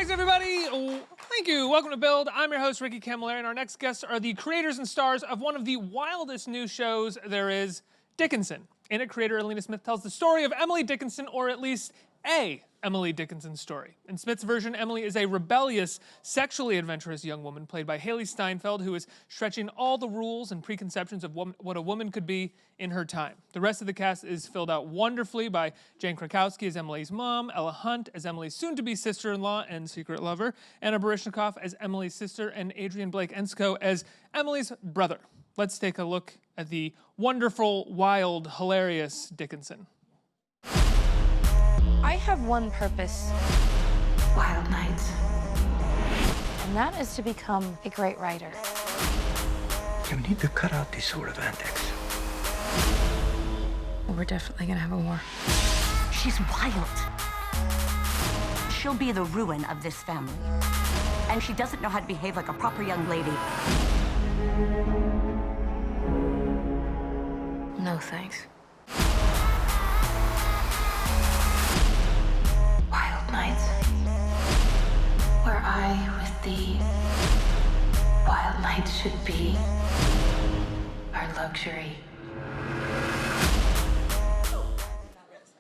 Thanks, everybody. Thank you. Welcome to Build. I'm your host, Ricky Camilleri, and our next guests are the creators and stars of one of the wildest new shows there is, Dickinson. In it, creator Alena Smith tells the story of Emily Dickinson, or at least a Emily Dickinson story. In Smith's version, Emily is a rebellious, sexually adventurous young woman played by Hailee Steinfeld, who is stretching all the rules and preconceptions of what a woman could be in her time. The rest of the cast is filled out wonderfully by Jane Krakowski as Emily's mom, Ella Hunt as Emily's soon-to-be sister-in-law and secret lover, Anna Baryshnikov as Emily's sister, and Adrian Enscoe as Emily's brother. Let's take a look at the wonderful, wild, hilarious Dickinson. I have one purpose, Wild nights. and that is to become a great writer. You need to cut out these sort of antics. We're definitely gonna have a war. She's wild. She'll be the ruin of this family. And she doesn't know how to behave like a proper young lady. No thanks. Wild nights. Where I, with thee, wild nights should be our luxury.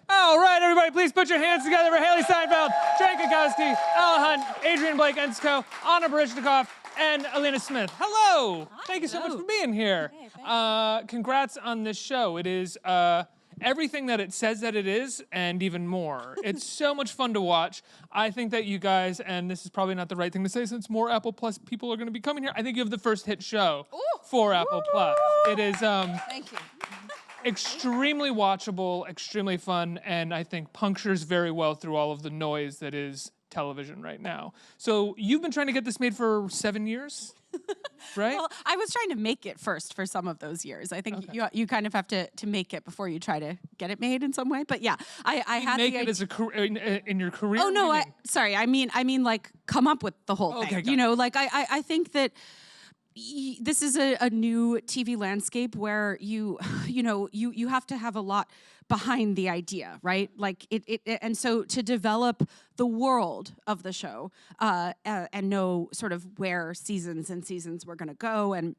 All right, everybody, please put your hands together for Hailee Steinfeld, Jane Krakowski, Ella Hunt, Adrian Enscoe, Anna Baryshnikov, and Alena Smith. Hello! Thank you so much for being here. Congrats on this show. It is everything that it says that it is, and even more. It's so much fun to watch. I think that you guys, and this is probably not the right thing to say since more Apple Plus people are going to be coming here, I think you have the first hit show for Apple Plus. It is Thank you. extremely watchable, extremely fun, and I think punctures very well through all of the noise that is television right now. So you've been trying to get this made for 7 years, right? Well, I was trying to make it first for some of those years. I think you kind of have to make it before you try to get it made in some way. But yeah, I had make the it as a in your career. Oh no, meaning? sorry. I mean like come up with the whole Okay, thing. got You know, like I think that this is a new TV landscape where you have to have a lot behind the idea, right? Like and so to develop the world of the show and know sort of where seasons and seasons were going to go and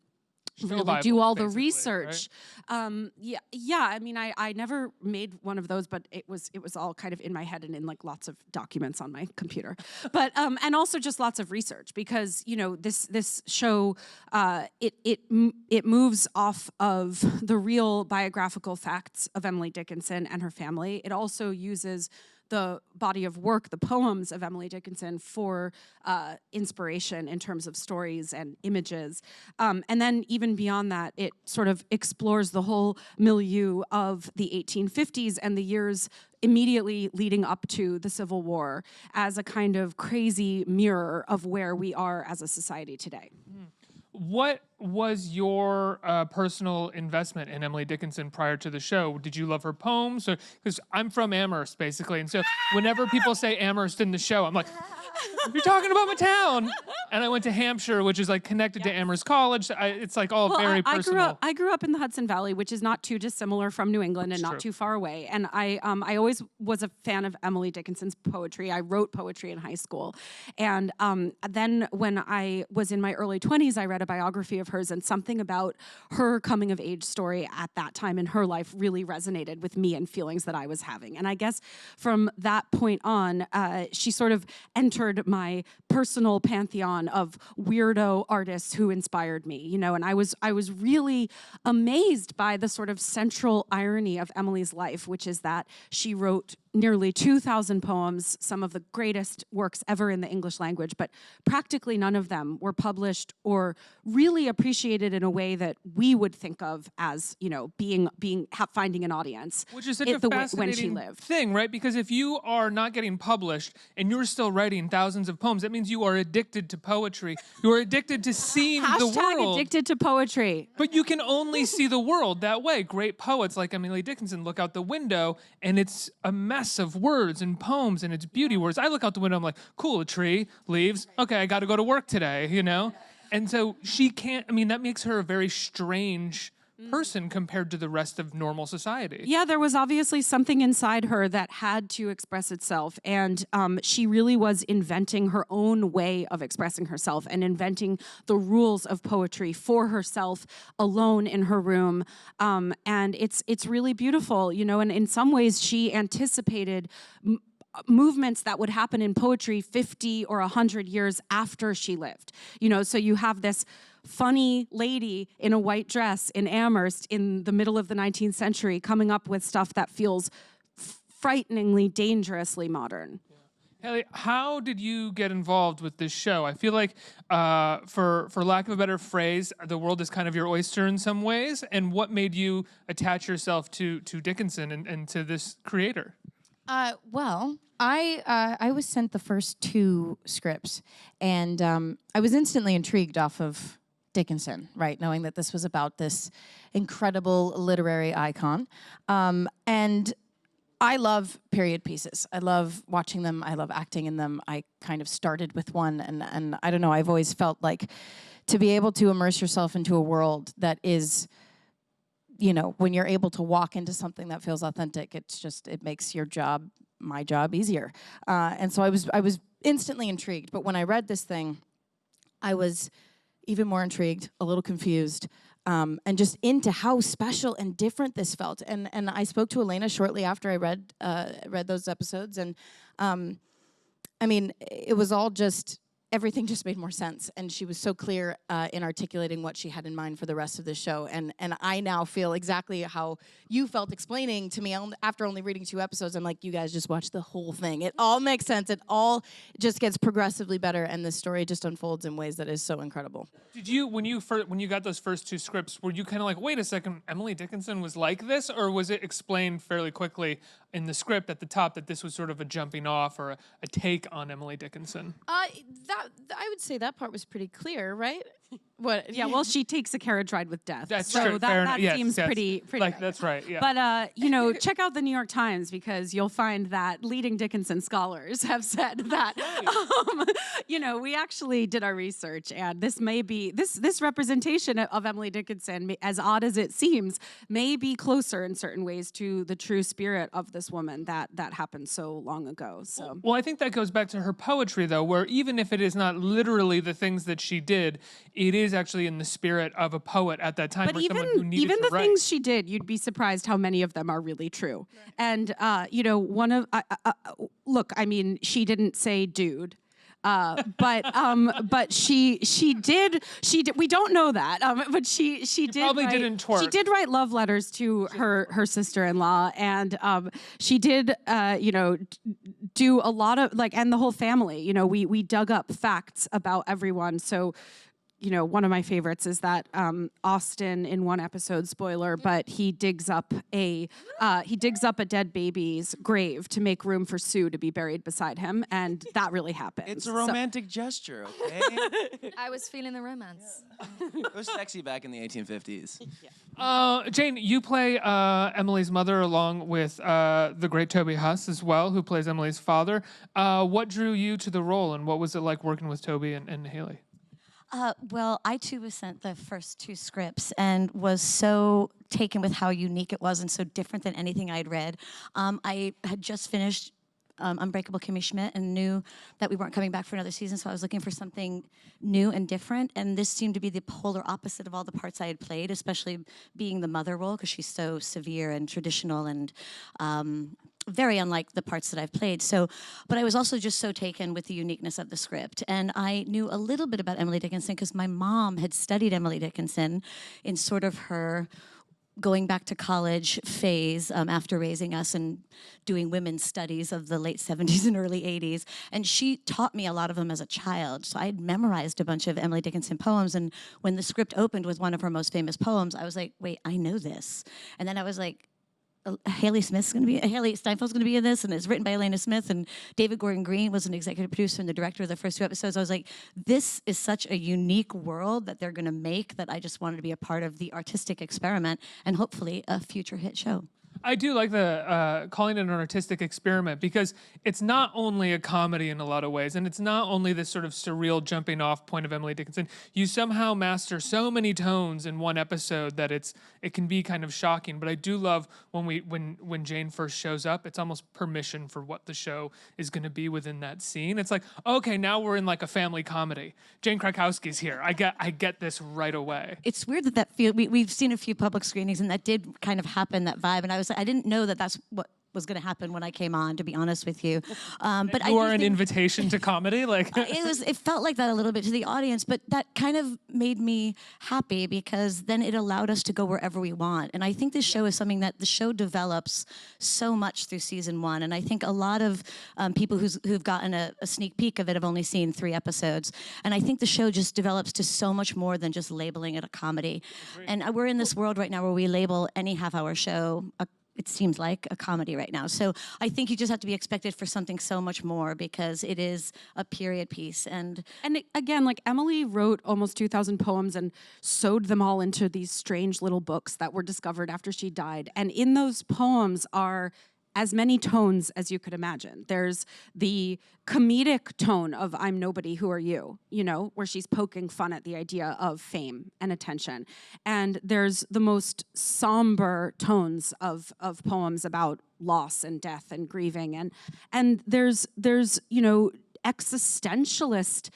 really do all the research. Right? Yeah. I mean, I never made one of those, but it was all kind of in my head and in like lots of documents on my computer. But and also just lots of research because this show it moves off of the real biographical facts of Emily Dickinson and her family. It also uses the body of work, the poems of Emily Dickinson for inspiration in terms of stories and images. And then even beyond that, it sort of explores the whole milieu of the 1850s and the years immediately leading up to the Civil War as a kind of crazy mirror of where we are as a society today. What was your personal investment in Emily Dickinson prior to the show? Did you love her poems? Because I'm from Amherst, basically, and so whenever people say Amherst in the show, I'm like, you're talking about my town. And I went to Hampshire, which is like connected to Amherst College. It's like all very personal. I grew up in the Hudson Valley, which is not too dissimilar from New England and not too far away. And I always was a fan of Emily Dickinson's poetry. I wrote poetry in high school. And then when I was in my early 20s, I read a biography of hers, and something about her coming of age story at that time in her life really resonated with me and feelings that I was having. And I guess from that point on, she sort of entered my personal pantheon of weirdo artists who inspired me, and I was really amazed by the sort of central irony of Emily's life, which is that she wrote nearly 2,000 poems, some of the greatest works ever in the English language, but practically none of them were published or really appreciated in a way that we would think of as, finding an audience. Which is such a fascinating thing, right? Because if you are not getting published and you're still writing thousands of poems, that means you are addicted to poetry. You are addicted to seeing the world. #addicted to poetry. But you can only see the world that way. Great poets like Emily Dickinson look out the window and it's a mess of words and poems and it's beauty words. I look out the window, I'm like, cool, a tree, leaves. Okay, I got to go to work today, And so she can't, that makes her a very strange person compared to the rest of normal society. Yeah, there was obviously something inside her that had to express itself. And she really was inventing her own way of expressing herself and inventing the rules of poetry for herself alone in her room. And it's really beautiful, you know, and in some ways she anticipated movements that would happen in poetry 50 or 100 years after she lived. You know, so you have this funny lady in a white dress in Amherst in the middle of the 19th century coming up with stuff that feels frighteningly, dangerously modern. Hailee, how did you get involved with this show? I feel like, for lack of a better phrase, the world is kind of your oyster in some ways. And what made you attach yourself to Dickinson and to this creator? Well, I was sent the first 2 scripts, and I was instantly intrigued off of Dickinson, right? Knowing that this was about this incredible literary icon. And I love period pieces. I love watching them. I love acting in them. I kind of started with one, and I don't know, I've always felt like to be able to immerse yourself into a world that is, you know, when you're able to walk into something that feels authentic, it makes your job, my job, easier. And so I was instantly intrigued. But when I read this thing, I was even more intrigued, a little confused, and just into how special and different this felt. And I spoke to Alena shortly after I read those episodes, and I mean, it was all just, everything just made more sense, and she was so clear in articulating what she had in mind for the rest of the show, and I now feel exactly how you felt explaining to me after only reading 2 episodes. I'm like, you guys just watch the whole thing. It all makes sense. It all just gets progressively better, and the story just unfolds in ways that is so incredible. Did you, when you got those first 2 scripts, were you kind of like, wait a second, Emily Dickinson was like this, or was it explained fairly quickly in the script at the top that this was sort of a jumping off or a take on Emily Dickinson? I would say that part was pretty clear, right? What? Yeah, well, she takes a carriage ride with death. That's so true. That Yes, seems yes. pretty Like, that's right, yeah. But, you know, check out the New York Times, because you'll find that leading Dickinson scholars have said that, you know, we actually did our research, and this may be, this representation of Emily Dickinson, as odd as it seems, may be closer in certain ways to the true spirit of this woman that happened so long ago. So. Well, I think that goes back to her poetry, though, where even if it is not literally the things that she did, it is actually in the spirit of a poet at that time, But or someone who needed even to the write. things she did, you'd be surprised how many of them are really true. Right. And you know, one of look, I mean, she didn't say dude. But she did. We don't know that. But she did. Probably didn't twerk. She did write love letters to her sister-in-law, and she did. You know, do a lot of and the whole family. You know, we dug up facts about everyone. So, you know, one of my favorites is that Austin, in one episode, spoiler, but he digs up a dead baby's grave to make room for Sue to be buried beside him, and that really happened. It's a romantic gesture, okay? I was feeling the romance. It was sexy back in the 1850s. Jane, you play Emily's mother along with the great Toby Huss as well, who plays Emily's father. What drew you to the role, and what was it like working with Toby and Hailee? Well, I too was sent the first 2 scripts and was so taken with how unique it was and so different than anything I'd read. I had just finished Unbreakable Kimmy Schmidt and knew that we weren't coming back for another season, so I was looking for something new and different, and this seemed to be the polar opposite of all the parts I had played, especially being the mother role, because she's so severe and traditional and very unlike the parts that I've played. So, but I was also just so taken with the uniqueness of the script. And I knew a little bit about Emily Dickinson because my mom had studied Emily Dickinson in sort of her going back to college phase after raising us and doing women's studies of the late 70s and early 80s. And she taught me a lot of them as a child. So I had memorized a bunch of Emily Dickinson poems. And when the script opened with one of her most famous poems, I was like, wait, I know this. And then I was like, Hailee Steinfeld's going to be in this, and it's written by Alena Smith, and David Gordon Green was an executive producer and the director of the first 2 episodes. I was like, this is such a unique world that they're going to make that I just wanted to be a part of the artistic experiment and hopefully a future hit show. I do like the calling it an artistic experiment because it's not only a comedy in a lot of ways, and it's not only this sort of surreal jumping off point of Emily Dickinson. You somehow master so many tones in one episode that it can be kind of shocking. But I do love when Jane first shows up, it's almost permission for what the show is going to be within that scene. It's like, okay, now we're in like a family comedy. Jane Krakowski's here. I get this right away. It's weird that we've seen a few public screenings and that did kind of happen, that vibe, and I didn't know that that's what was going to happen when I came on, to be honest with you. But you are an invitation to comedy, like it felt like that a little bit to the audience, but that kind of made me happy because then it allowed us to go wherever we want. And I think this show is something that the show develops so much through season 1. And I think a lot of people who've gotten a sneak peek of it have only seen 3 episodes. And I think the show just develops to so much more than just labeling it a comedy. And we're in this world right now where we label any half-hour show it seems like a comedy right now. So I think you just have to be expected for something so much more because it is a period piece. And again, like Emily wrote almost 2,000 poems and sewed them all into these strange little books that were discovered after she died. And in those poems are as many tones as you could imagine. There's the comedic tone of I'm nobody, who are you? You know, where she's poking fun at the idea of fame and attention. And there's the most somber tones of poems about loss and death and grieving. And there's you know, existentialist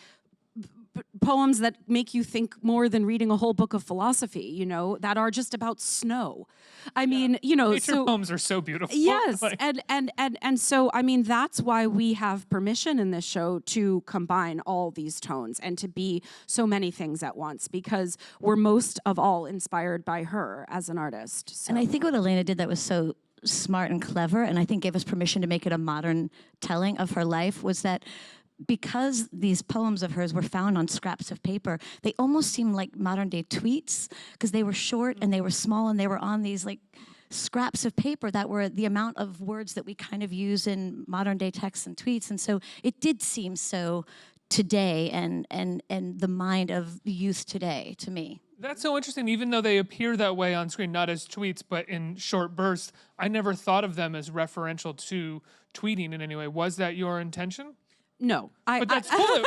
poems that make you think more than reading a whole book of philosophy, you know, that are just about snow. I mean, you know, nature poems are so beautiful. Yes, like. and so I mean that's why we have permission in this show to combine all these tones and to be so many things at once because we're most of all inspired by her as an artist. So. And I think what Alena did that was so smart and clever, and I think gave us permission to make it a modern telling of her life, was that because these poems of hers were found on scraps of paper, they almost seemed like modern day tweets because they were short and they were small and they were on these like scraps of paper that were the amount of words that we kind of use in modern day texts and tweets. And so it did seem so today and the mind of youth today to me. That's so interesting. Even though they appear that way on screen, not as tweets, but in short bursts, I never thought of them as referential to tweeting in any way. Was that your intention? No, but that's cool.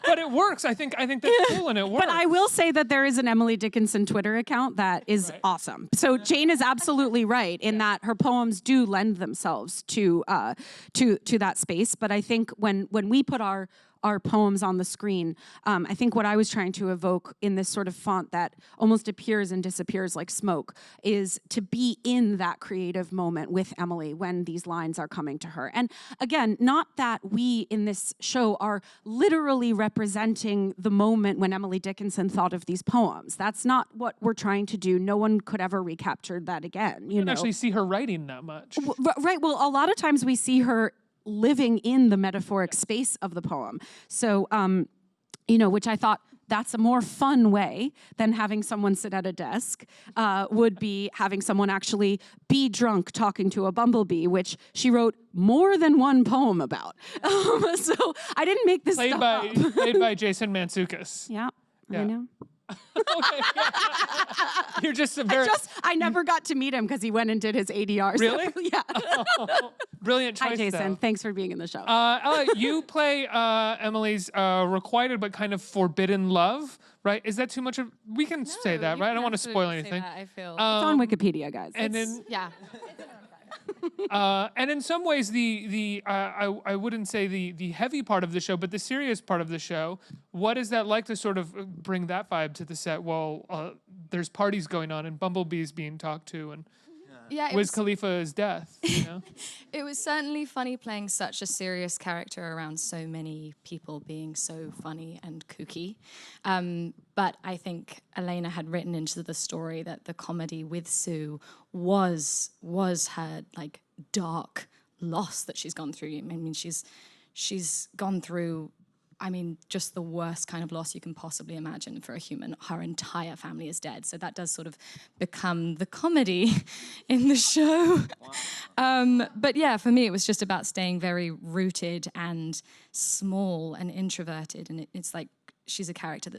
But it works. I think that's cool and it works. But I will say that there is an Emily Dickinson Twitter account that is awesome. So Jane is absolutely right in that her poems do lend themselves to that space. But I think when we put our poems on the screen, I think what I was trying to evoke in this sort of font that almost appears and disappears like smoke is to be in that creative moment with Emily when these lines are coming to her. And again, not that we in this show are literally representing the moment when Emily Dickinson thought of these poems. That's not what we're trying to do. No one could ever recapture that again. You don't know? actually see her writing that much. Right, well, a lot of times we see her living in the metaphoric space of the poem. So, you know, which I thought that's a more fun way than having someone sit at a desk, would be having someone actually be drunk talking to a bumblebee, which she wrote more than one poem about. So I didn't make this stuff up. Played by Jason Mantzoukas. Yeah, I know. Okay. You're just a very... I never got to meet him because he went and did his ADR. Really? Yeah. Brilliant choice. Hi, Jason. Though. Thanks for being in the show. Ella, you play Emily's requited but kind of forbidden love, right? Is that too much of... We can say that, right? I don't want to spoil anything. I feel. It's on Wikipedia, guys. And then... Yeah. And in some ways, I wouldn't say the heavy part of the show, but the serious part of the show. What is that like to sort of bring that vibe to the set while there's parties going on and bumblebees being talked to and Wiz Khalifa's death? You know? It was certainly funny playing such a serious character around so many people being so funny and kooky. But I think Alena had written into the story that the comedy with Sue was her like dark loss that she's gone through. I mean, she's gone through, I mean, just the worst kind of loss you can possibly imagine for a human. Her entire family is dead. So that does sort of become the comedy in the show. Wow. But yeah, for me, it was just about staying very rooted and small and introverted. And it's like she's a character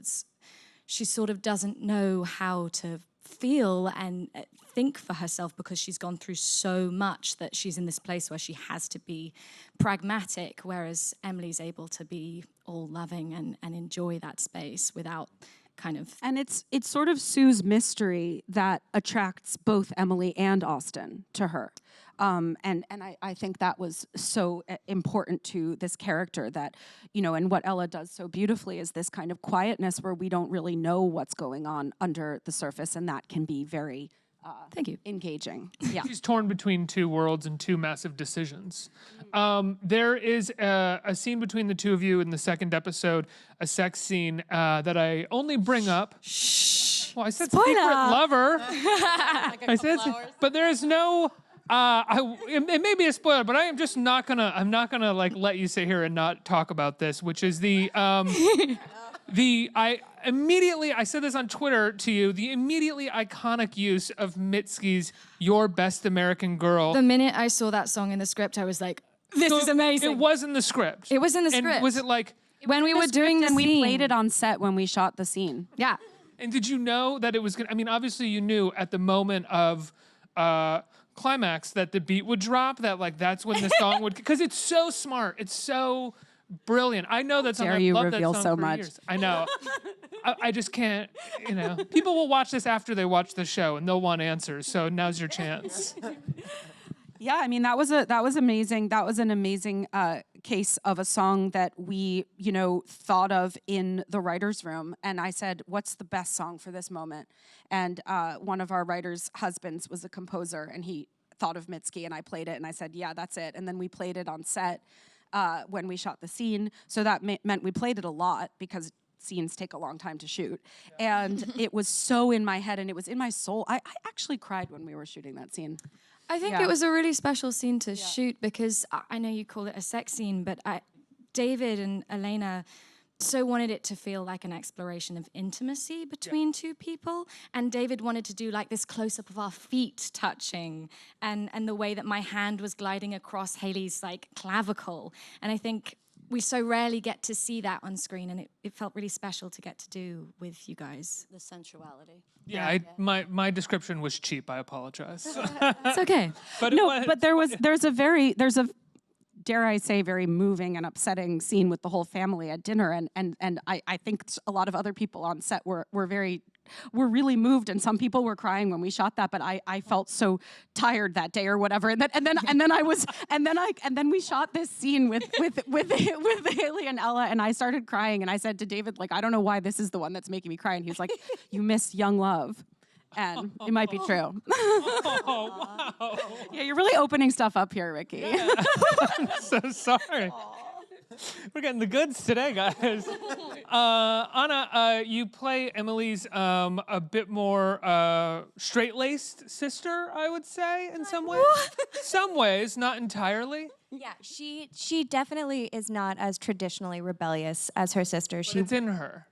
she sort of doesn't know how to feel and think for herself because she's gone through so much that she's in this place where she has to be pragmatic, whereas Emily's able to be all loving and enjoy that space without kind of... And it's sort of Sue's mystery that attracts both Emily and Austin to her. And I think that was so important to this character that, you know, and what Ella does so beautifully is this kind of quietness where we don't really know what's going on under the surface, and that can be very Thank you. engaging. Yeah. She's torn between two worlds and two massive decisions. There is a scene between the two of you in the second episode, a sex scene that I only bring up. Shh. Well, I said Spoiler. secret lover. I said, but there is no. It may be a spoiler, but I am just not gonna. I'm not gonna like let you sit here and not talk about this, which is the. I said this on Twitter to you, the immediately iconic use of Mitski's "Your Best American Girl." The minute I saw that song in the script, I was like, this is amazing. It was in the script. It was in the And script. was it like, when we were doing the and we scene. played it on set when we shot the scene. Yeah. and did you know that it was gonna, I mean, obviously you knew at the moment of climax that the beat would drop, that like that's when the song would, because it's so smart. It's so brilliant. I know that song. Dare I've you loved reveal that song so for much. years. I know. I just can't, you know. People will watch this after they watch the show and they'll want answers. So now's your chance. Yeah, I mean that was amazing. That was an amazing case of a song that we, you know, thought of in the writers' room. And I said, "What's the best song for this moment?" And one of our writers' husbands was a composer, and he thought of Mitski, and I played it, and I said, "Yeah, that's it." And then we played it on set when we shot the scene. So that meant we played it a lot because scenes take a long time to shoot. Yeah. And it was so in my head, and it was in my soul. I actually cried when we were shooting that scene. I think it was a really special scene to shoot because I know you call it a sex scene, but David and Alena so wanted it to feel like an exploration of intimacy between two people. And David wanted to do like this close-up of our feet touching and the way that my hand was gliding across Hailee's like clavicle. And I think we so rarely get to see that on screen, and it felt really special to get to do with you guys. The sensuality. Yeah, my description was cheap. I apologize. It's okay. But No, but there's a dare I say very moving and upsetting scene with the whole family at dinner, and I think a lot of other people on set were really moved, and some people were crying when we shot that, but I felt so tired that day or whatever, and then we shot this scene with Hailee and Ella, and I started crying, and I said to David, like, I don't know why this is the one that's making me cry, and he was like, you missed young love. And it might be true. Oh, wow. Yeah, you're really opening stuff up here, Ricky. Yeah. I'm so sorry. We're getting the goods today, guys. Anna, you play Emily's a bit more straight-laced sister, I would say, in some ways. Some ways, not entirely. Yeah, she definitely is not as traditionally rebellious as her sister. But it's in her.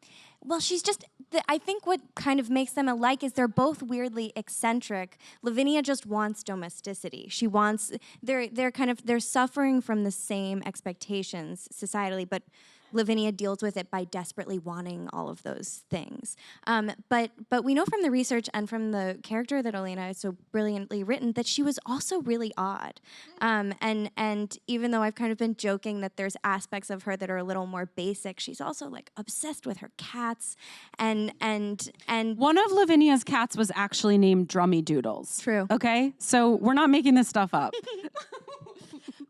Well, she's just, I think what kind of makes them alike is they're both weirdly eccentric. Lavinia just wants domesticity. She wants, they're suffering from the same expectations societally, but Lavinia deals with it by desperately wanting all of those things. But we know from the research and from the character that Alena has so brilliantly written that she was also really odd. And even though I've kind of been joking that there's aspects of her that are a little more basic, she's also like obsessed with her cats and one of Lavinia's cats was actually named Drummy Doodles. True. Okay? So we're not making this stuff up.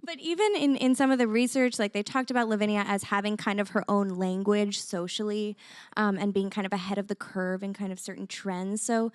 But even in some of the research, like they talked about Lavinia as having kind of her own language socially, and being kind of ahead of the curve in kind of certain trends. So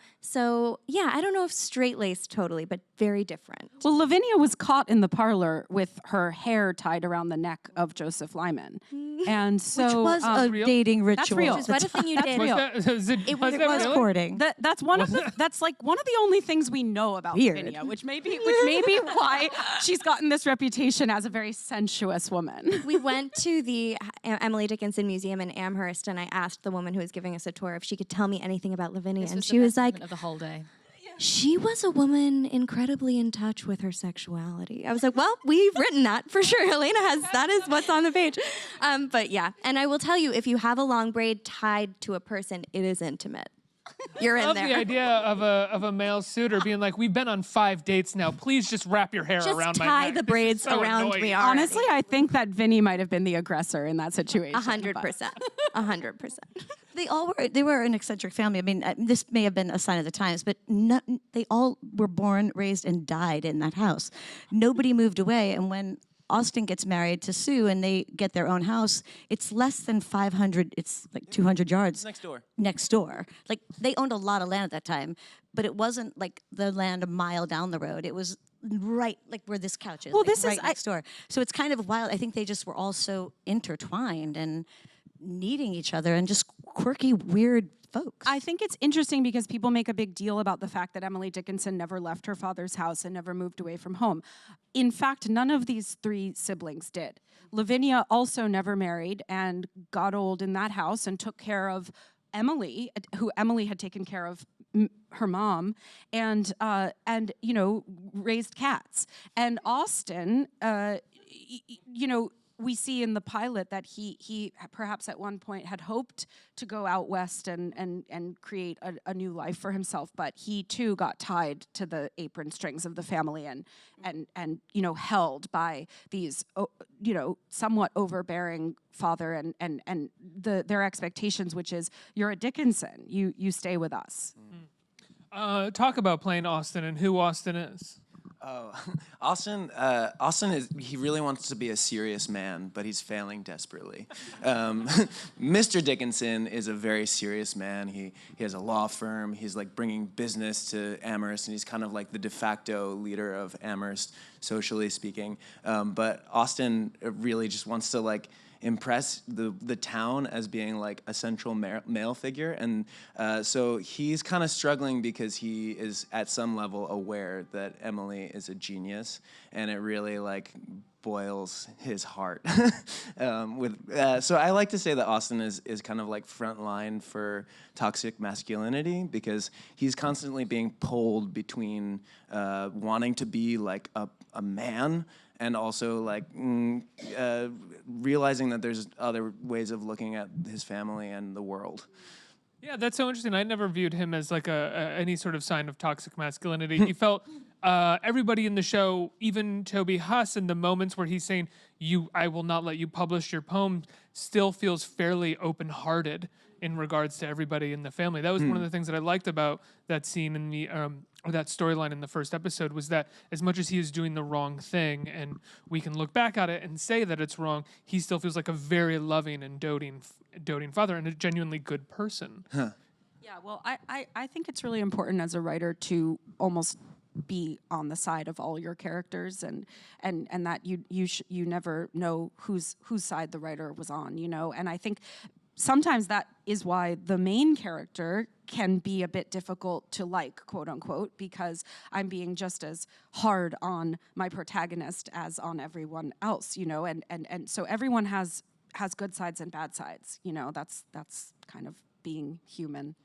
yeah, I don't know if straight-laced totally, but very different. Well, Lavinia was caught in the parlor with her hair tied around the neck of Joseph Lyman. And so Which was a real? dating ritual. That's real. Which is what a thing you did. real. It was really? Courting. That's one of the that's like one of the only things we know about Weird. Lavinia, which may be why she's gotten this reputation as a very sensuous woman. We went to the Emily Dickinson Museum in Amherst, and I asked the woman who was giving us a tour if she could tell me anything about Lavinia, and she was like, of the whole day. she was a woman incredibly in touch with her sexuality. I was like, well, we've written that for sure. Alena has, that is what's on the page. But yeah, and I will tell you, if you have a long braid tied to a person, it is intimate. You're I in love the there. idea of a male suitor being like, "We've been on 5 dates now. Please just wrap your hair Just around my tie neck. the This is braids so around annoying." me already. Honestly, I think that Vinny might have been the aggressor in that situation. 100%. 100%. They were an eccentric family. I mean, this may have been a sign of the times, but they all were born, raised, and died in that house. Nobody moved away, and when Austin gets married to Sue and they get their own house, it's less than 500, it's like 200 yards. Next door. Next door. Like, they owned a lot of land at that time, but it wasn't like the land a mile down the road. It was right, like where this couch is, Well, like, this is- right next door. So it's kind of wild. I think they just were all so intertwined and needing each other and just quirky, weird folks. I think it's interesting because people make a big deal about the fact that Emily Dickinson never left her father's house and never moved away from home. In fact, none of these 3 siblings did. Lavinia also never married and got old in that house and took care of Emily, who Emily had taken care of her mom, and you know, raised cats. And Austin, you know, we see in the pilot that he perhaps at one point had hoped to go out west and create a new life for himself, but he too got tied to the apron strings of the family and you know, held by these you know, somewhat overbearing father and their expectations, which is, you're a Dickinson, you stay with us. Talk about playing Austin and who Austin is. Oh, Austin he really wants to be a serious man, but he's failing desperately. Mr. Dickinson is a very serious man. He has a law firm. He's like bringing business to Amherst, and he's kind of like the de facto leader of Amherst, socially speaking. But Austin really just wants to like impress the town as being like a central male figure, and so he's kind of struggling because he is at some level aware that Emily is a genius, and it really like boils his heart. So I like to say that Austin is kind of like front line for toxic masculinity, because he's constantly being pulled between wanting to be like a man and also like realizing that there's other ways of looking at his family and the world. Yeah, that's so interesting. I never viewed him as like any sort of sign of toxic masculinity. He felt everybody in the show, even Toby Huss, in the moments where he's saying, I will not let you publish your poem, still feels fairly open-hearted in regards to everybody in the family. That was one of the things that I liked about that scene in the or that storyline in the first episode, was that as much as he is doing the wrong thing, and we can look back at it and say that it's wrong, he still feels like a very loving and doting father and a genuinely good person. Huh. Yeah, well, I think it's really important as a writer to almost be on the side of all your characters, and that you never know whose side the writer was on, you know. And I think sometimes that is why the main character can be a bit difficult to like, quote unquote, because I'm being just as hard on my protagonist as on everyone else, you know. And so everyone has good sides and bad sides, you know. That's kind of being human.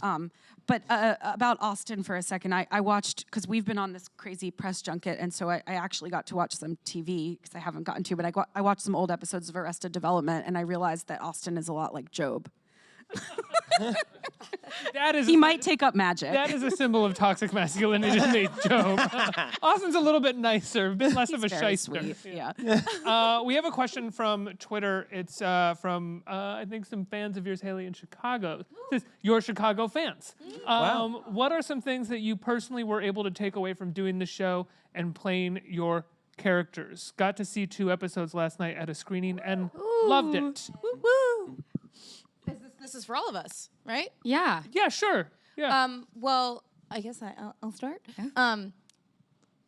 But about Austin for a second, I watched, because we've been on this crazy press junket, and so I actually got to watch some TV, because I haven't gotten to, but I watched some old episodes of Arrested Development, and I realized that Austin is a lot like Job. He might take up magic. That is a symbol of toxic masculinity to me, Job. Austin's a little bit nicer, a bit less of a shyster. Sweet. Yeah. We have a question from Twitter. It's from, I think, some fans of yours, Hailee, in Chicago. It says, "You're Chicago fans. Wow. What are some things that you personally were able to take away from doing the show and playing your characters? Got to see 2 episodes last night at a screening and loved it." Woo! This is for all of us, right? Yeah. Yeah, sure. Yeah. Well, I guess I'll start.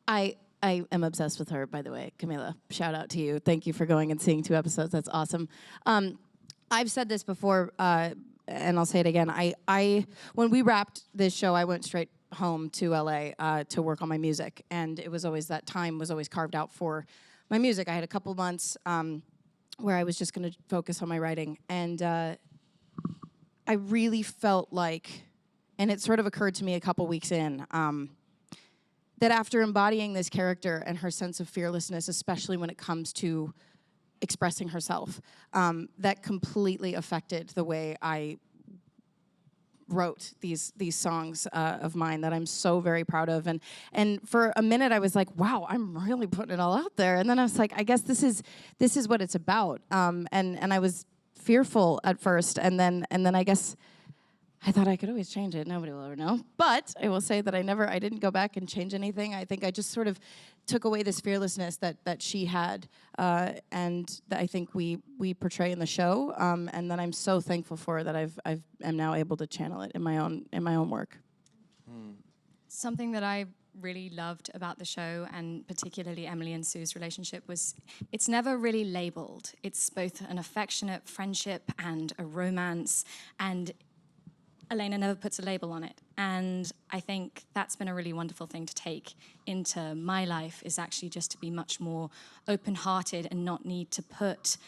I am obsessed with her, by the way. Camila, shout out to you. Thank you for going and seeing 2 episodes. That's awesome. I've said this before, and I'll say it again. I when we wrapped this show, I went straight home to LA to work on my music, and it was always, that time was always carved out for my music. I had a couple months where I was just going to focus on my writing, and I really felt like, and it sort of occurred to me a couple weeks in, that after embodying this character and her sense of fearlessness, especially when it comes to expressing herself, that completely affected the way I wrote these songs of mine that I'm so very proud of. And for a minute I was like, wow, I'm really putting it all out there. And then I was like, I guess this is what it's about. And I was fearful at first, and then I guess I thought I could always change it. Nobody will ever know. But I will say that I didn't go back and change anything. I think I just sort of took away this fearlessness that she had, and that I think we portray in the show. And that I'm so thankful for that I'm now able to channel it in my own work. Something that I really loved about the show, and particularly Emily and Sue's relationship, was it's never really labeled. It's both an affectionate friendship and a romance, and Alena never puts a label on it. And I think that's been a really wonderful thing to take into my life, is actually just to be much more open-hearted and not need to put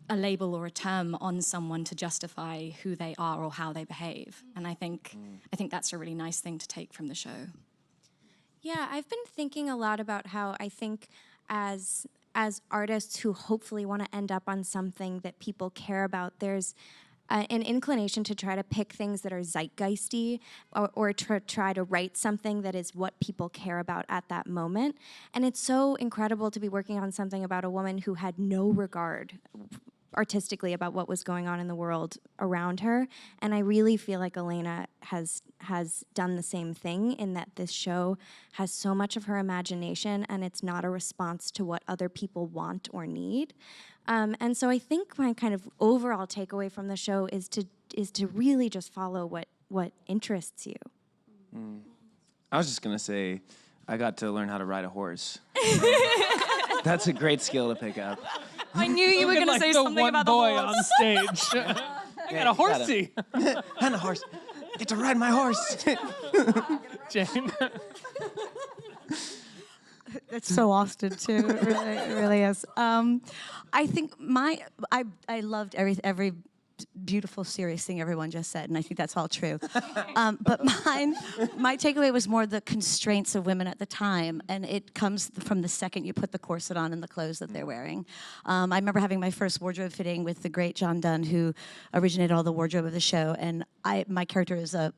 a label or a term on someone to justify who they are or how they behave. And I think that's a really nice thing to take from the show. Yeah, I've been thinking a lot about how I think as artists who hopefully want to end up on something that people care about, there's an inclination to try to pick things that are zeitgeisty, or to try to write something that is what people care about at that moment. And it's so incredible to be working on something about a woman who had no regard artistically about what was going on in the world around her. And I really feel like Alena has done the same thing, in that this show has so much of her imagination, and it's not a response to what other people want or need. And so I think my kind of overall takeaway from the show is to really just follow what interests you. I was just gonna say, I got to learn how to ride a horse. That's a great skill to pick up. I knew you were going to say something about the boy horse. on stage. I got a horsey. And a horse. I get to ride my horse. Jane. That's so Austin too. It really is. I think I loved every beautiful, serious thing everyone just said, and I think that's all true. But my takeaway was more the constraints of women at the time, and it comes from the second you put the corset on and the clothes that they're wearing. I remember having my first wardrobe fitting with the great John Dunn, who originated all the wardrobe of the show, and my character is a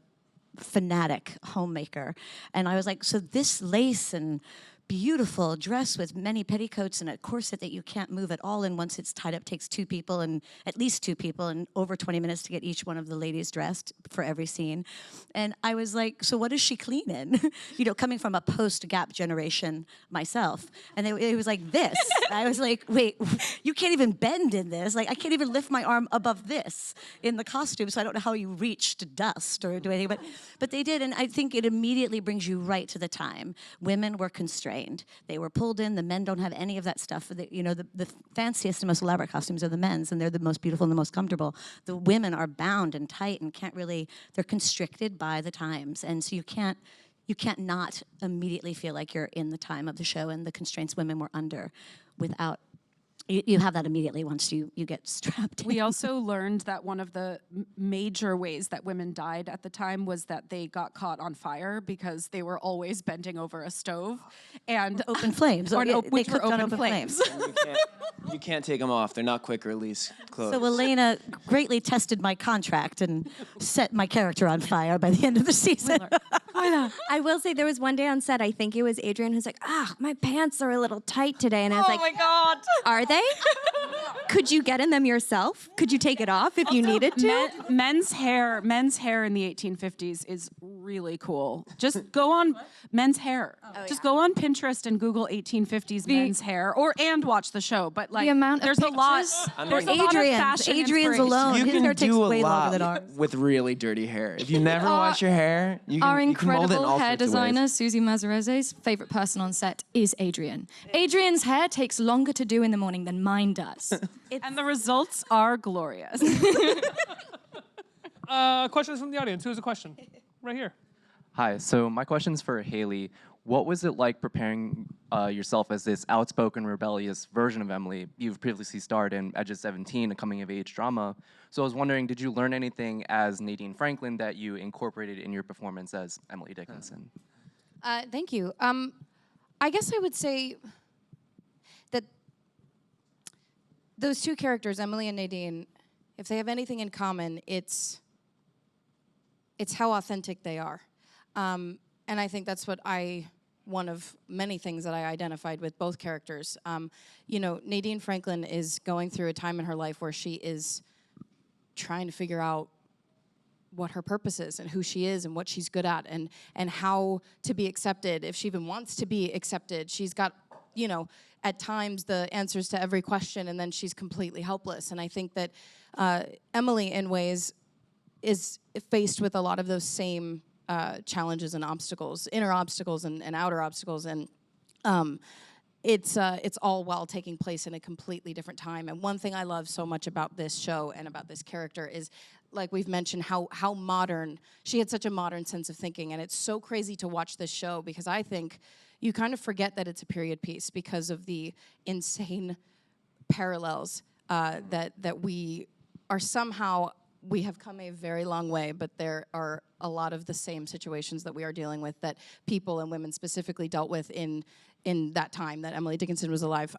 fanatic homemaker, and I was like, so this lace and beautiful dress with many petticoats and a corset that you can't move at all, and once it's tied up takes at least two people and over 20 minutes to get each one of the ladies dressed for every scene. And I was like, so what does she clean in? Coming from a post-Gap generation myself. And it was like this. I was like, wait, you can't even bend in this. Like, I can't even lift my arm above this in the costume, so I don't know how you reach to dust or do anything. But they did, and I think it immediately brings you right to the time. Women were constrained. They were pulled in. The men don't have any of that stuff. The fanciest and most elaborate costumes are the men's, and they're the most beautiful and the most comfortable. The women are bound and tight and they're constricted by the times. And so you can't not immediately feel like you're in the time of the show and the constraints women were under without. You have that immediately once you get strapped in. We also learned that one of the major ways that women died at the time was that they got caught on fire because they were always bending over a stove and open flames. Which were open flames. You can't take them off. They're not quick release clothes. So Alena greatly tested my contract and set my character on fire by the end of the season. I will say there was one day on set, I think it was Adrian, who's like, my pants are a little tight today. And I was like, oh my God. Are they? Could you get in them yourself? Could you take it off if you needed to? Men's hair in the 1850s is really cool. Just go on men's hair. Just go on Pinterest and Google 1850s men's hair, and watch the show. But like, the amount there's of a lot. pictures. There's a lot of fashion Adrian's inspiration. alone. You His can hair takes do a way longer lot than ours. with really dirty hair. If you never wash your hair, you Our can mold it in incredible all hair sorts of ways. designer, Susie Mazarese's favorite person on set is Adrian. Adrian's hair takes longer to do in the morning than mine does. And the results are glorious. Questions from the audience. Who has a question? Right here. Hi, so my question's for Hailee. What was it like preparing yourself as this outspoken, rebellious version of Emily? You've previously starred in Edge of 17, a coming-of-age drama. So I was wondering, did you learn anything as Nadine Franklin that you incorporated in your performance as Emily Dickinson? Thank you. I guess I would say that those two characters, Emily and Nadine, if they have anything in common, it's it's how authentic they are. And I think that's what one of many things that I identified with both characters. You know, Nadine Franklin is going through a time in her life where she is trying to figure out what her purpose is and who she is and what she's good at and how to be accepted, if she even wants to be accepted. She's got, you know, at times the answers to every question, and then she's completely helpless. And I think that Emily, in ways, is faced with a lot of those same challenges and obstacles, inner obstacles and outer obstacles, and it's all while taking place in a completely different time. And one thing I love so much about this show and about this character is, like we've mentioned, how modern, she had such a modern sense of thinking. And it's so crazy to watch this show because I think you kind of forget that it's a period piece because of the insane parallels that we are somehow, we have come a very long way, but there are a lot of the same situations that we are dealing with that people and women specifically dealt with in that time that Emily Dickinson was alive.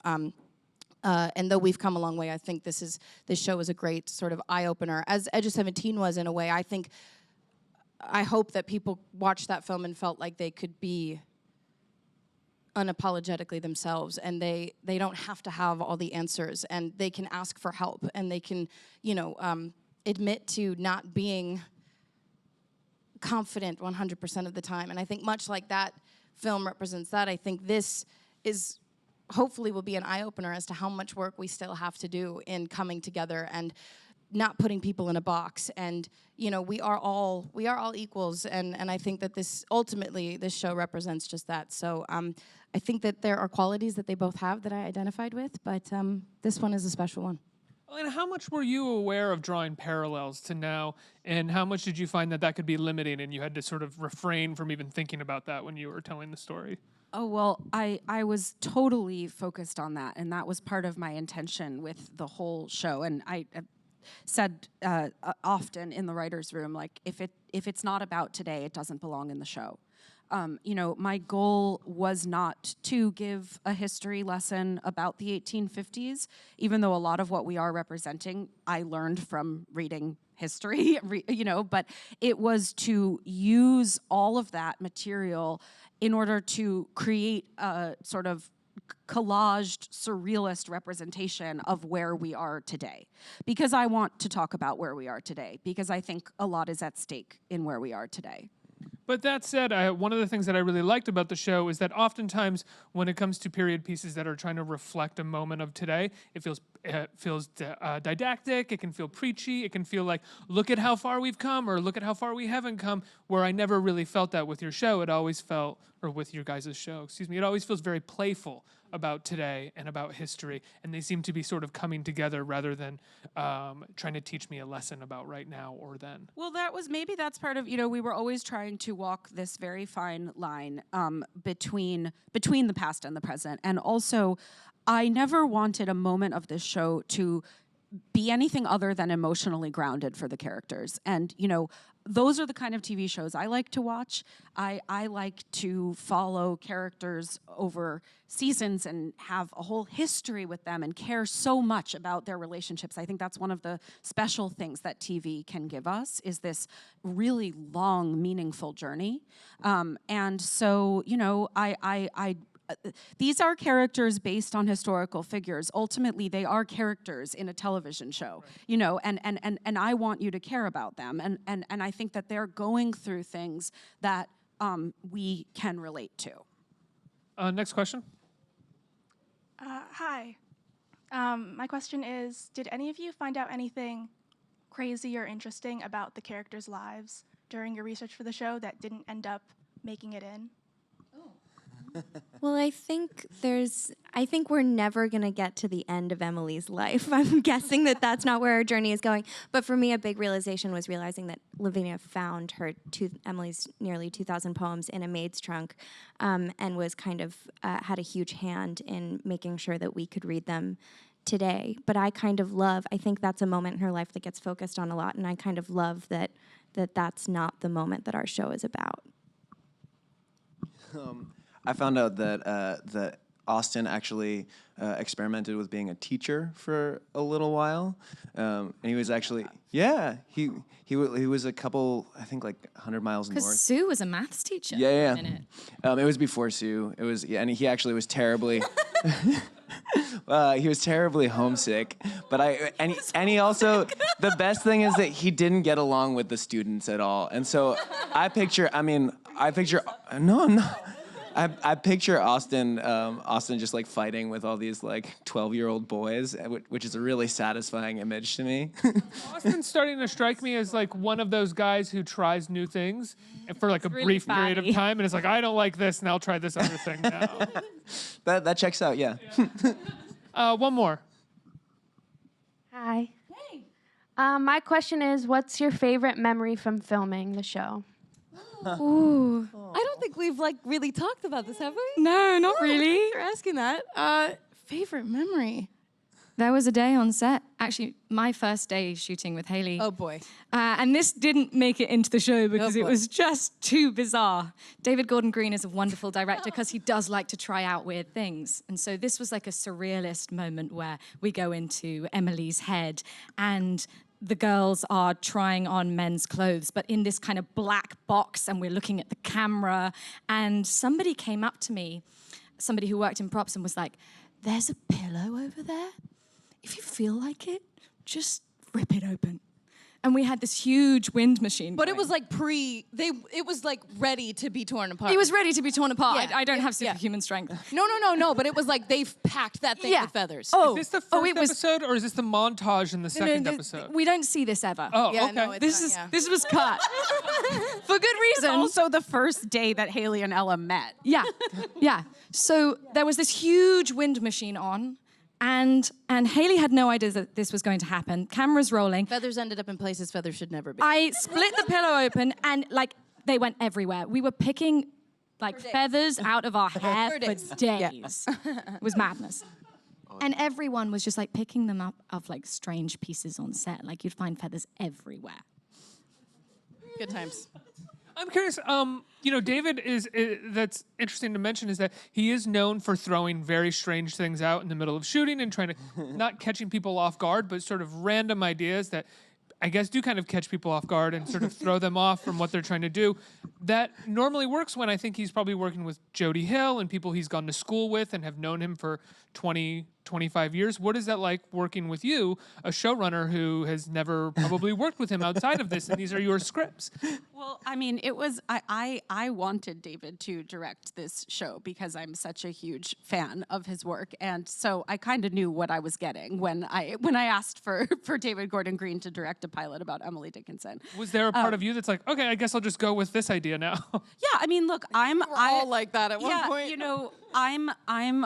And though we've come a long way, I think this show is a great sort of eye-opener. As Edge of 17 was, in a way, I hope that people watched that film and felt like they could be unapologetically themselves, and they don't have to have all the answers, and they can ask for help, and they can, you know, admit to not being confident 100% of the time. And I think much like that film represents that, I think this is hopefully will be an eye-opener as to how much work we still have to do in coming together and not putting people in a box. And, you know, we are all equals, and I think that ultimately this show represents just that. So I think that there are qualities that they both have that I identified with, but this one is a special one. And how much were you aware of drawing parallels to now, and how much did you find that could be limiting and you had to sort of refrain from even thinking about that when you were telling the story? Oh, well, I was totally focused on that, and that was part of my intention with the whole show. And I said often in the writer's room, like, if it's not about today, it doesn't belong in the show. You know, my goal was not to give a history lesson about the 1850s, even though a lot of what we are representing I learned from reading history, you know, but it was to use all of that material in order to create a sort of collaged, surrealist representation of where we are today. Because I want to talk about where we are today, because I think a lot is at stake in where we are today. But that said, one of the things that I really liked about the show is that oftentimes when it comes to period pieces that are trying to reflect a moment of today, it feels didactic, it can feel preachy, it can feel like, look at how far we've come, or look at how far we haven't come, where I never really felt that with your show. It always felt, or with your guys' show, excuse me, it always feels very playful about today and about history, and they seem to be sort of coming together rather than trying to teach me a lesson about right now or then. Well, maybe that's part of, you know, we were always trying to walk this very fine line between the past and the present. And also, I never wanted a moment of this show to be anything other than emotionally grounded for the characters. And, you know, those are the kind of TV shows I like to watch. I like to follow characters over seasons and have a whole history with them and care so much about their relationships. I think that's one of the special things that TV can give us, is this really long, meaningful journey. And so, you know, these are characters based on historical figures. Ultimately, they are characters in a television show, you know, and I want you to care about them. And I think that they're going through things that we can relate to. Next question. Hi. My question is, did any of you find out anything crazy or interesting about the characters' lives during your research for the show that didn't end up making it in? Well, I think we're never going to get to the end of Emily's life. I'm guessing that that's not where our journey is going. But for me, a big realization was realizing that Lavinia found Emily's nearly 2,000 poems in a maid's trunk, and was kind of had a huge hand in making sure that we could read them today. But I think that's a moment in her life that gets focused on a lot, and I kind of love that that's not the moment that our show is about. I found out that Austin actually experimented with being a teacher for a little while, and he was actually he was a couple, I think, like 100 miles north. Because Sue was a maths teacher. Yeah. For a minute. It was before Sue. It was, and he actually was terribly. He was terribly homesick, but he also, the best thing is that he didn't get along with the students at all, and so I picture Austin just like fighting with all these like 12-year-old boys, which is a really satisfying image to me. Austin's starting to strike me as like one of those guys who tries new things for like a brief period of time, and it's like, I don't like this, and I'll try this other thing now. That checks out, yeah. One more. Hi. Hey. My question is, what's your favorite memory from filming the show? Ooh. I don't think we've like really talked about this, have we? No, not really. Thanks for asking that. Favorite memory? There was a day on set, actually my first day shooting with Hailee. Oh boy. And this didn't make it into the show because it was just too bizarre. David Gordon Green is a wonderful director because he does like to try out weird things. And so this was like a surrealist moment where we go into Emily's head and the girls are trying on men's clothes, but in this kind of black box, and we're looking at the camera. And somebody came up to me, somebody who worked in props, and was like, "There's a pillow over there. If you feel like it, just rip it open." And we had this huge wind machine. But it was like it was like ready to be torn apart. He was ready to be torn apart. Yeah. I don't have superhuman strength. No, but it was like they've packed that thing with feathers. Is this the first episode, or is this the montage in the second episode? We don't see this ever. Oh, Yeah, okay. no, This was cut. For good reason. Also the first day that Hailee and Ella met. Yeah. So there was this huge wind machine on, and Hailee had no idea that this was going to happen. Cameras rolling. Feathers ended up in places feathers should never be. I split the pillow open, and like they went everywhere. We were picking like feathers out of our hair for days. It was madness. And everyone was just like picking them up of like strange pieces on set. Like you'd find feathers everywhere. Good times. I'm curious, David that's interesting to mention is that he is known for throwing very strange things out in the middle of shooting and trying to, not catching people off guard, but sort of random ideas that I guess do kind of catch people off guard and sort of throw them off from what they're trying to do. That normally works when I think he's probably working with Jody Hill and people he's gone to school with and have known him for 20, 25 years. What is that like working with you, a showrunner who has never probably worked with him outside of this, and these are your scripts? Well, I mean, it was, I wanted David to direct this show because I'm such a huge fan of his work. And so I kind of knew what I was getting when I asked for David Gordon Green to direct a pilot about Emily Dickinson. Was there a part of you that's like, okay, I guess I'll just go with this idea now? Yeah, I mean, look, I'm all like that at one point. You know, I'm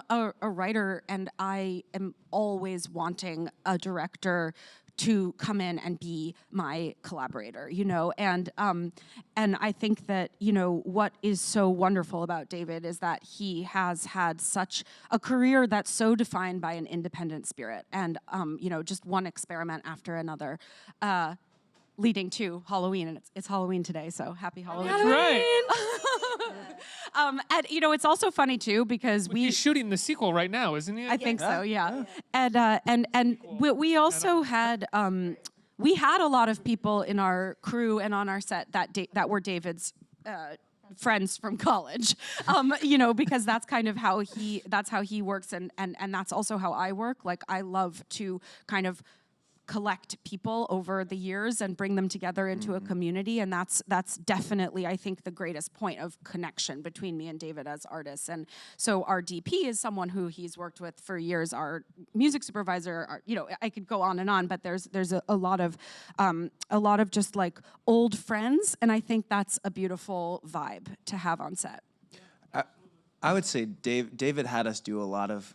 a writer, and I am always wanting a director to come in and be my collaborator, and I think that, what is so wonderful about David is that he has had such a career that's so defined by an independent spirit, and just one experiment after another, leading to Halloween, and it's Halloween today, so happy Halloween. That's right. And it's also funny too because he's shooting the sequel right now, isn't he? I think so, yeah. And we also had we had a lot of people in our crew and on our set that were David's friends from college, because that's kind of how he works, and that's also how I work. Like, I love to kind of collect people over the years and bring them together into a community, and that's definitely, I think, the greatest point of connection between me and David as artists. And so our DP is someone who he's worked with for years. Our music supervisor, I could go on and on, but there's a lot of just like old friends, and I think that's a beautiful vibe to have on set. I would say David had us do a lot of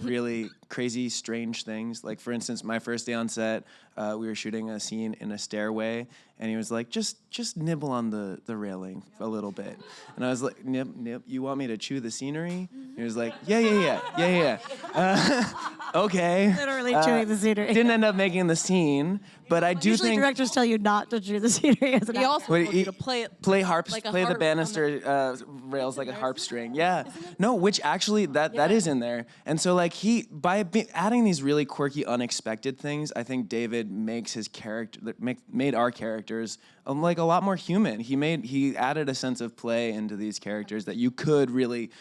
really crazy, strange things. Like, for instance, my first day on set, we were shooting a scene in a stairway, and he was like, just nibble on the railing a little bit. And I was like, nib, you want me to chew the scenery? And he was like, yeah. Okay. Literally chewing the scenery. Didn't end up making the scene, but I do Usually think... directors tell you not to chew the scenery as an He actor. also told you to play it. Play like the banister rails like a harp string. Yeah. No, which actually that is in there. And so like by adding these really quirky, unexpected things, I think David makes his character made our characters like a lot more human. He added a sense of play into these characters that you could really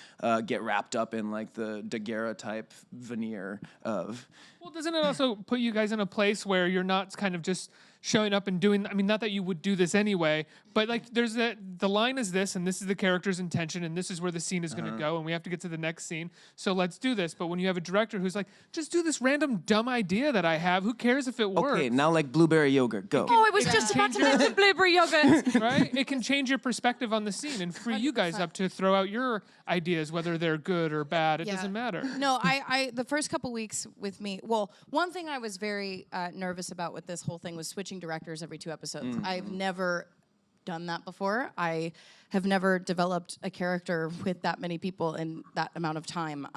get wrapped up in like the Daguerre type veneer of. Well, doesn't it also put you guys in a place where you're not kind of just showing up and doing, I mean, not that you would do this anyway, but like there's the line is this, and this is the character's intention, and this is where the scene is going to go, and we have to get to the next scene, so let's do this. But when you have a director who's like, just do this random dumb idea that I have, who cares if it works? Okay, now like blueberry yogurt, go. Oh, I was just about to mention blueberry yogurt. Right? It can change your perspective on the scene and free you guys up to throw out your ideas, whether they're good or bad. It doesn't matter. No, I the first couple weeks with me, well, one thing I was very nervous about with this whole thing was switching directors every 2 episodes. I've never done that before. I have never developed a character with that many people in that amount of time.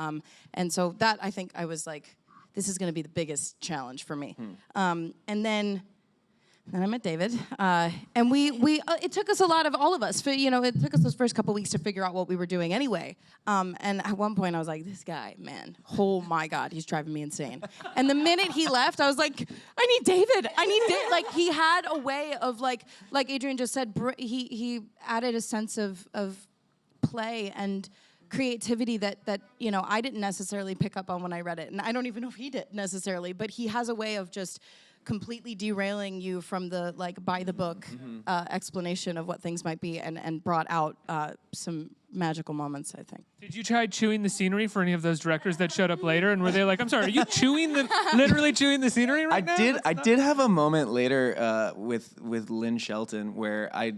And so that, I think I was like, this is going to be the biggest challenge for me. And then I met David, and we it took us all of us, it took us those first couple weeks to figure out what we were doing anyway. And at one point I was like, this guy, man, oh my God, he's driving me insane. And the minute he left, I was like, I need David. Like he had a way of like Adrian just said, he added a sense of play and creativity that I didn't necessarily pick up on when I read it. And I don't even know if he did necessarily, but he has a way of just completely derailing you from the by the book explanation of what things might be, and brought out some magical moments, I think. Did you try chewing the scenery for any of those directors that showed up later, and were they like, I'm sorry, are you literally chewing the scenery right now? I did have a moment later with Lynn Shelton where I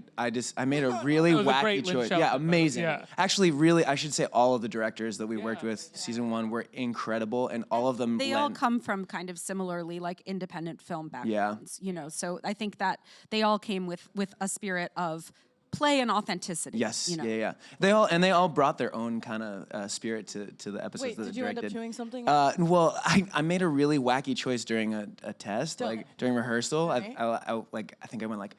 made a really wacky choice. Yeah, amazing. Yeah. Actually, really, I should say all of the directors that we worked with season 1 were incredible, and all of them They all come from kind of similarly like independent film backgrounds, so I think that they all came with a spirit of play and authenticity. Yes, yeah. They all brought their own kind of spirit to the episodes that they directed. Did you end up chewing something? Well, I made a really wacky choice during a test, during rehearsal. Right. I think I went like,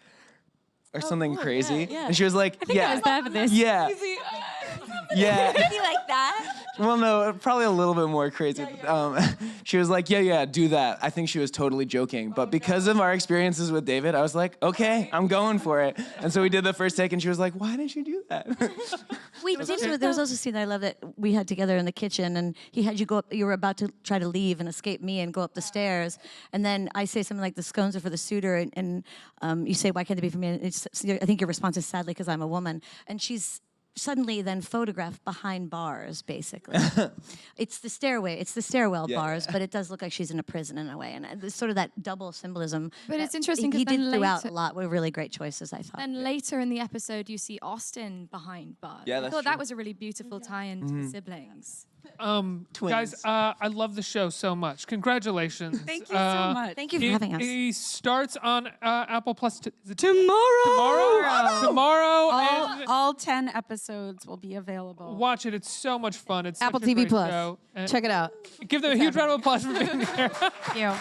or something crazy, yeah. and she was like, I think I was bad for this. Yeah. Yeah. Maybe like that. Well, no, probably a little bit more crazy. She was like, yeah, do that. I think she was totally joking. But because of our experiences with David, I was like, okay, I'm going for it. And so we did the first take, and she was like, why didn't you do that? There was also a scene that I love that we had together in the kitchen, and he had you go up, you were about to try to leave and escape me and go up the stairs. And then I say something like, the scones are for the suitor, and you say, why can't they be for me? And I think your response is, sadly, because I'm a woman. And she's suddenly then photographed behind bars, basically. It's the stairwell bars, but it does look like she's in a prison in a way, and it's sort of that double symbolism. But it's interesting he because did throughout a lot with really great choices, I thought. And later in the episode, you see Austin behind bars. Yeah, I that's thought true. that was a really beautiful tie-in to the siblings. Guys, I love the show so much. Congratulations. Thank you so much. Thank you for having us. It starts on Apple Plus Tomorrow. Tomorrow. And All 10 episodes will be available. watch it. It's so much fun. It's Apple such a TV great Plus. show. And Check it out. give them a huge round of applause for being here. Thank you.